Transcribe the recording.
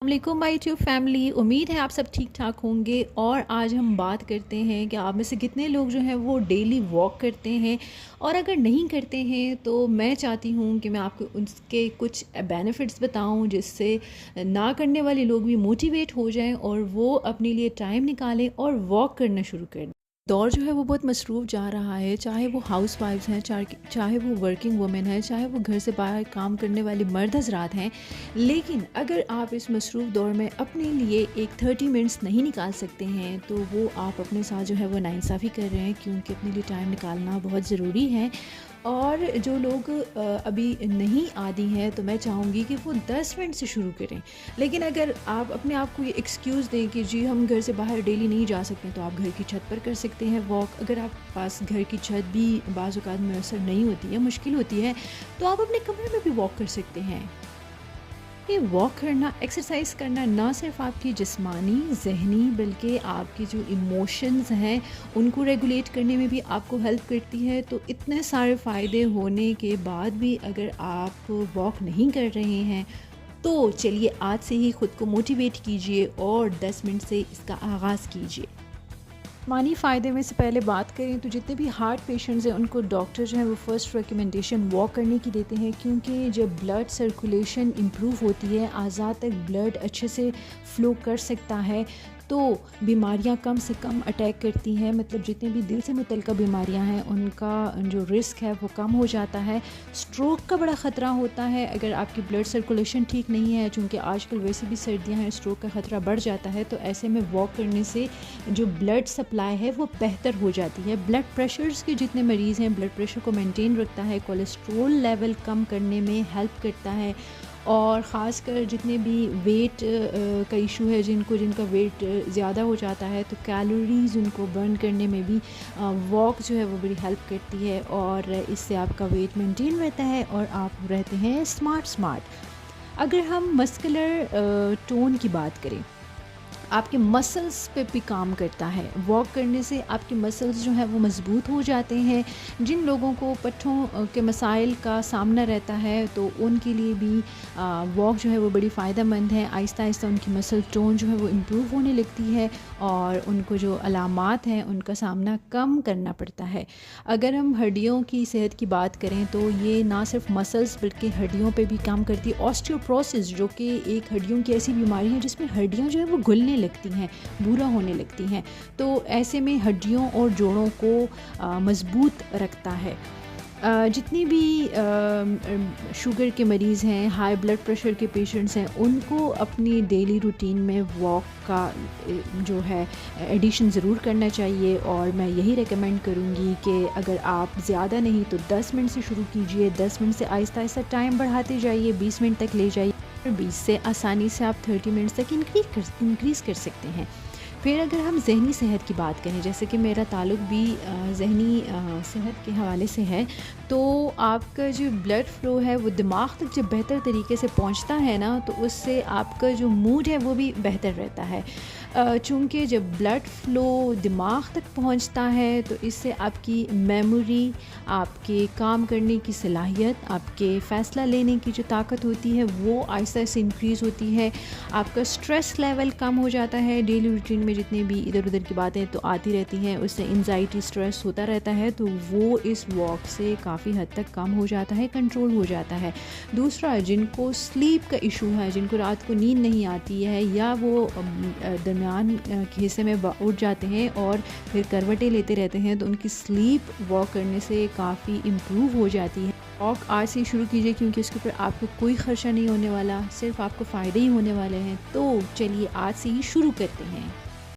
السلام علیکم مائی tube family, امید ہے آپ سب ٹھیک ٹھاک ہوں گے۔ اور آج ہم بات کرتے ہیں کہ آپ میں سے کتنے لوگ جو ہیں وہ ڈیلی واک کرتے ہیں، اور اگر نہیں کرتے ہیں تو میں چاہتی ہوں کہ میں آپ کو اس کے کچھ بینیفٹس بتاؤں، جس سے نہ کرنے والے لوگ بھی موٹیویٹ ہو جائیں اور وہ اپنے لیے ٹائم نکالیں اور واک کرنا شروع کر دیں۔ دور جو ہے وہ بہت مصروف جا رہا ہے، چاہے وہ ہاؤس وائفز ہیں، چاہے وہ ورکنگ وومن ہیں، چاہے وہ گھر سے باہر کام کرنے والے مرد حضرات ہیں۔ لیکن اگر آپ اس مصروف دور میں اپنے لیے ایک 30 منٹس نہیں نکال سکتے ہیں تو وہ آپ اپنے ساتھ جو ہے وہ ناانصافی کر رہے ہیں، کیونکہ اپنے لیے ٹائم نکالنا بہت ضروری ہے۔ اور جو لوگ ابھی نہیں عادی ہیں تو میں چاہوں گی کہ وہ 10 منٹ سے شروع کریں۔ لیکن اگر آپ اپنے آپ کو یہ ایکسکیوز دیں کہ جی ہم گھر سے باہر ڈیلی نہیں جا سکتے، تو آپ گھر کی چھت پر کر سکتے ہیں واک۔ اگر آپ پاس گھر کی چھت بھی بعض اوقات میسر نہیں ہوتی ہے، مشکل ہوتی ہے، تو آپ اپنے کمرے میں بھی واک کر سکتے ہیں۔ یہ واک کرنا، ایکسرسائز کرنا نہ صرف آپ کی جسمانی ذہنی بلکہ آپ کی جو ایموشنز ہیں ان کو ریگولیٹ کرنے میں بھی آپ کو ہیلپ کرتی ہے۔ تو اتنے سارے فائدے ہونے کے بعد بھی اگر آپ واک نہیں کر رہے ہیں تو چلیے آج سے ہی خود کو موٹیویٹ کیجئے اور 10 منٹ سے اس کا آغاز کیجئے۔ جسمانی فائدے میں سے پہلے بات کریں تو جتنے بھی ہارٹ پیشنٹس ہیں ان کو ڈاکٹر جو ہیں وہ فرسٹ ریکمنڈیشن واک کرنے کی دیتے ہیں، کیونکہ جب بلڈ سرکولیشن امپروو ہوتی ہے، اعضاء تک بلڈ اچھے سے فلو کر سکتا ہے، تو بیماریاں کم سے کم اٹیک کرتی ہیں۔ مطلب جتنے بھی دل سے متعلقہ بیماریاں ہیں ان کا جو رسک ہے وہ کم ہو جاتا ہے۔ اسٹروک کا بڑا خطرہ ہوتا ہے اگر آپ کی بلڈ سرکولیشن ٹھیک نہیں ہے، چونکہ آج کل ویسے بھی سردیاں ہیں، اسٹروک کا خطرہ بڑھ جاتا ہے۔ تو ایسے میں واک کرنے سے جو بلڈ سپلائی ہے وہ بہتر ہو جاتی ہے۔ بلڈ پریشرز کے جتنے مریض ہیں، بلڈ پریشر کو مینٹین رکھتا ہے، کولیسٹرول لیول کم کرنے میں ہیلپ کرتا ہے، اور خاص کر جتنے بھی ویٹ کا ایشو ہے، جن کا ویٹ زیادہ ہو جاتا ہے، تو کیلوریز ان کو برن کرنے میں بھی واک جو ہے وہ بڑی ہیلپ کرتی ہے، اور اس سے آپ کا ویٹ مینٹین رہتا ہے اور آپ رہتے ہیں اسمارٹ۔ اگر ہم مسکولر ٹون کی بات کریں، آپ کے مسلز پہ بھی کام کرتا ہے۔ واک کرنے سے آپ کے مسلز جو ہیں وہ مضبوط ہو جاتے ہیں۔ جن لوگوں کو پٹھوں کے مسائل کا سامنا رہتا ہے تو ان کے لیے بھی واک جو ہے وہ بڑی فائدہ مند ہے۔ آہستہ آہستہ ان کی مسل ٹون جو ہے وہ امپروو ہونے لگتی ہے، اور ان کو جو علامات ہیں ان کا سامنا کم کرنا پڑتا ہے۔ اگر ہم ہڈیوں کی صحت کی بات کریں تو یہ نہ صرف مسلز بلکہ ہڈیوں پہ بھی کام کرتی ہے۔ آسٹیوپروسس جو کہ ایک ہڈیوں کی ایسی بیماری ہے جس میں ہڈیاں جو ہے وہ گھلنے لگتی ہیں، بورا ہونے لگتی ہیں، تو ایسے میں ہڈیوں اور جوڑوں کو مضبوط رکھتا ہے۔ جتنی بھی شوگر کے مریض ہیں، ہائی بلڈ پریشر کے پیشنٹس ہیں، ان کو اپنی ڈیلی روٹین میں واک کا جو ہے ایڈیشن ضرور کرنا چاہیے، اور میں یہی ریکمینڈ کروں گی کہ اگر آپ زیادہ نہیں تو 10 منٹ سے شروع کیجئے، 10 منٹ سے آہستہ آہستہ ٹائم بڑھاتے جائیے، 20 منٹ تک لے جائیے، اور 20 سے آسانی سے آپ 30 منٹس تک انکریز کر سکتے ہیں۔ پھر اگر ہم ذہنی صحت کی بات کریں، جیسے کہ میرا تعلق بھی ذہنی صحت کے حوالے سے ہے، تو آپ کا جو بلڈ فلو ہے وہ دماغ تک جب بہتر طریقے سے پہنچتا ہے نا، تو اس سے آپ کا جو موڈ ہے وہ بھی بہتر رہتا ہے۔ چونکہ جب بلڈ فلو دماغ تک پہنچتا ہے تو اس سے آپ کی میموری، آپ کے کام کرنے کی صلاحیت، آپ کے فیصلہ لینے کی جو طاقت ہوتی ہے وہ آہستہ سے انکریز ہوتی ہے۔ آپ کا سٹریس لیول کم ہو جاتا ہے۔ ڈیلی روٹین میں جتنے بھی ادھر ادھر کی باتیں تو آتی رہتی ہیں، اس سے انزائٹی، سٹریس ہوتا رہتا ہے، تو وہ اس واک سے کافی حد تک کم ہو جاتا ہے، کنٹرول ہو جاتا ہے۔ دوسرا، جن کو سلیپ کا ایشو ہے، جن کو رات کو نیند نہیں آتی ہے، یا وہ درمیان کے حصے میں اٹھ جاتے ہیں اور پھر کروٹیں لیتے رہتے ہیں، تو ان کی سلیپ واک کرنے سے کافی امپروو ہو جاتی ہے۔ واک آج سے شروع کیجئے، کیونکہ اس کے اوپر آپ کو کوئی خرچہ نہیں ہونے والا، صرف آپ کو فائدے ہی ہونے والے ہیں۔ تو چلیے آج سے ہی شروع کرتے ہیں۔